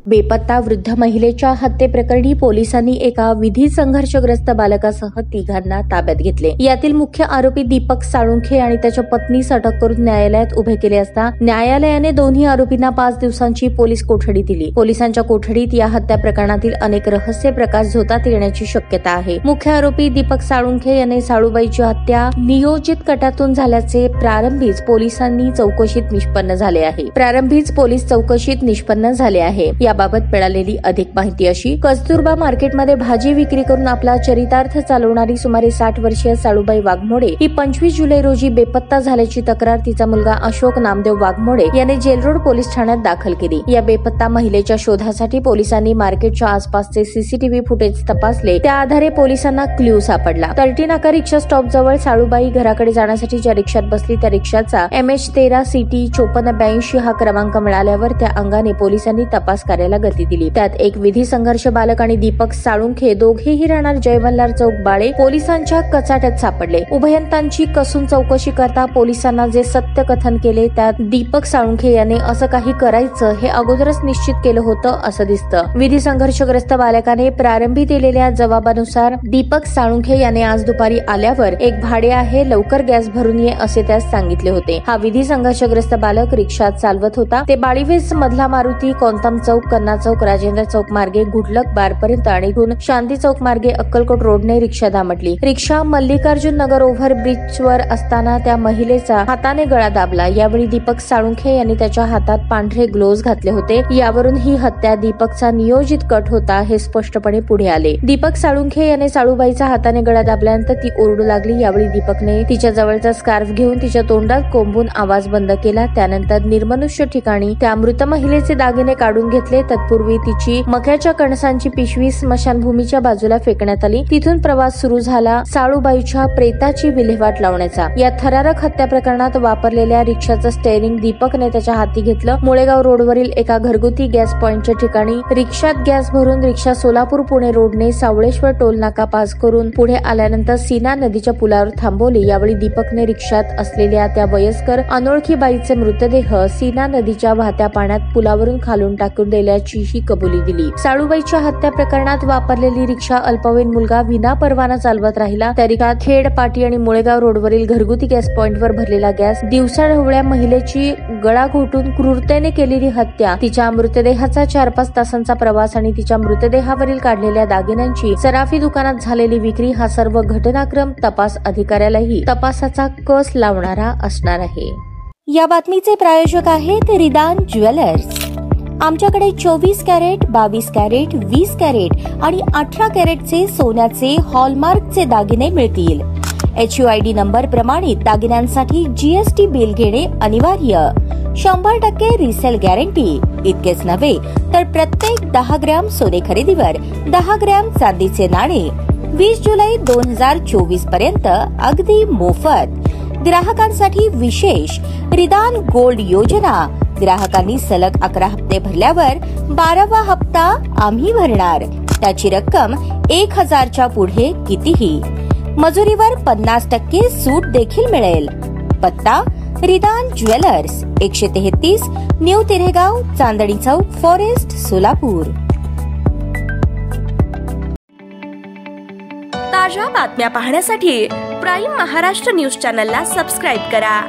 बेपत्ता वृद्ध महिलेच्या हत्येप्रकरणी पोलिसांनी एका विधी संघर्षग्रस्त बालकासह तिघांना ताब्यात घेतले। यातील मुख्य आरोपी दीपक साळुंखे आणि त्याच्या पत्नीस अटक करून न्यायालयात उभे केले असता न्यायालयाने दोन्ही आरोपींना 5 दिवसांची पोलीस कोठडी दिली। पोलिसांच्या कोठडीत या हत्या प्रकरणातील अनेक रहस्य प्रकाश झोतात येण्याची शक्यता आहे। मुख्य आरोपी दीपक साळुंखे याने साळूबाईची हत्या नियोजित कटातून झाल्याचे प्रारंभीच पोलिसांनी चौकशीत निष्पन्न झाले आहे। याबाबत मिळालेली अधिक माहिती अशी, कस्तुरबा मार्केटमध्ये भाजी विक्री करून आपला चरितार्थ चालवणारी सुमारे 60 वर्षीय साळूबाई वाघमोडे ही 25 जुलै रोजी बेपत्ता झाल्याची तक्रार तिचा मुलगा अशोक नामदेव वाघमोडे याने जेलरोड पोलीस ठाण्यात दाखल केली। या बेपत्ता महिलेच्या शोधासाठी पोलिसांनी मार्केटच्या आसपासचे सीसीटीव्ही फुटेज तपासले। त्या आधारे पोलिसांना क्ल्यू सापडला। 13 नाका रिक्षा स्टॉप जवळ साळूबाई घराकडे जाण्यासाठी ज्या रिक्षात बसली त्या रिक्षाचा MH13 CT 5482 हा क्रमांक मिळाल्यावर त्या अंगाने पोलिसांनी तपास कार्याला गती दिली। त्यात एक विधी संघर्ष बालक आणि दीपक साळुंखे दोघेही राहणार जयमल्हार चौक बाळे पोलिसांच्या कचाट्यात सापडले। उभयंतांची कसून चौकशी करता पोलिसांना जे सत्य कथन केले त्यात दीपक साळुंखे याने असं काही करायचं हे अगोदरच निश्चित केलं होतं असं दिसतं। विधी संघर्षग्रस्त बालकाने प्रारंभी दिलेल्या जबाबानुसार दीपक साळुंखे याने आज दुपारी आल्यावर एक भाडे आहे, लवकर गॅस भरून ये असे त्यास सांगितले होते। हा विधी संघर्षग्रस्त बालक रिक्षा चालवत होता। ते बाळीवेस मधला मारुती, कोंतम चौक, कन्ना चौक, राजेंद्र चौक मार्गे गुडलक बार पर्यंत आणि इथून शांती चौक मार्गे अक्कलकोट रोडने रिक्षा दामटली। रिक्षा मल्लिकार्जुन नगर ओव्हरब्रिजवर असताना त्या महिलेचा हाताने गळा दाबला। यावेळी दीपक साळुंखे यांनी त्याच्या हातात पांढरे ग्लोव्ज घातले होते। यावरून ही हत्या दीपकचा नियोजित कट होता हे स्पष्टपणे पुढे आले। दीपक साळुंखे याने साळूबाईचा हाताने गळा दाबल्यानंतर ती ओरडू लागली। यावेळी दीपकने तिच्या जवळचा स्कार्फ घेऊन तिच्या तोंडात कोंबून आवाज बंद केला। त्यानंतर निर्मनुष्य ठिकाणी त्या मृत महिलेचे दागिने काढून घेतले। तत्पूर्वी तिची मक्याच्या कणसांची पिशवी स्मशानभूमीच्या बाजूला फेकण्यात आली। तिथून प्रवास सुरू झाला साळूबाईच्या प्रेताची विल्हेवाट लावण्याचा। या थरारक हत्या प्रकरणात वापरलेल्या रिक्षाचं स्टेअरिंग दीपकने त्याच्या हाती घेतलं। मुळेगाव रोडवरील एका घरगुती गॅस पॉइंटच्या ठिकाणी रिक्षात गॅस भरून रिक्षा सोलापूर पुणे रोडने सावळेश्वर टोल नाका पास करून पुढे आल्यानंतर सीना नदीच्या पुलावर थांबवली। यावेळी दीपकने रिक्षात असलेल्या त्या वयस्कर अनोळखी बाईचे मृतदेह सीना नदीच्या वाहत्या पाण्यात पुलावरून खालून टाकून दिल्याचीही कबुली दिली। साळूबाईच्या हत्या प्रकरणात वापरलेली रिक्षा अल्पवयीन मुलगा विना परवाना चालवत राहिला। त्या रिक्षात खेड पाटी आणि मुळेगाव रोडवरील घरगुती गॅस पॉइंटवर भरलेला गॅस, दिवसाढवळ्या महिलेची गळा घोटून क्रूरतेने केलेली हत्या, तिच्या मृतदेहाचा 4-5 तासांचा प्रवास आणि तिच्या मृतदेहावरील काढलेल्या दागिन्यांची सराफी दुकानात झालेली विक्री हा सर्व घटनाक्रम तपास अधिकाऱ्यालाही तपासाचा कस लावणारा असणार आहे। या बातमीचे प्रायोजक आहेत रिदान ज्वेलर्स। आमच्याकडे 24 कॅरेट, 22 कॅरेट, 20 कॅरेट आणि 18 कॅरेटचे सोन्याचे हॉलमार्कचे दागिने मिळतील। HUID नंबर प्रमाणित दागिन्यांसाठी GST बिल घेणे अनिवार्य। 100% रिसेल गॅरंटी। इतकेच नव्हे तर प्रत्येक 10 ग्रॅम सोने खरेदीवर 10 ग्रॅम चांदीचे नाणे 20 जुलै 2024 पर्यंत अगदी मोफत। ग्राहकांसाठी विशेष रिदान गोल्ड योजना। ग्राहकांनी सलग 11 हप्ते भरल्यावर 12वा हप्ता आम्ही भरणार। त्याची रक्कम 1000च्या पुढे कितीही। मजुरीवर 50% सूट देखील मिळेल। पत्ता रिदान jewellers, 133 new तिरेगाव, Chandni Chowk, forest, Solapur. ताज्या बातम्या पाहण्यासाठी प्राईम महाराष्ट्र न्यूज चॅनलला सबस्क्राईब करा।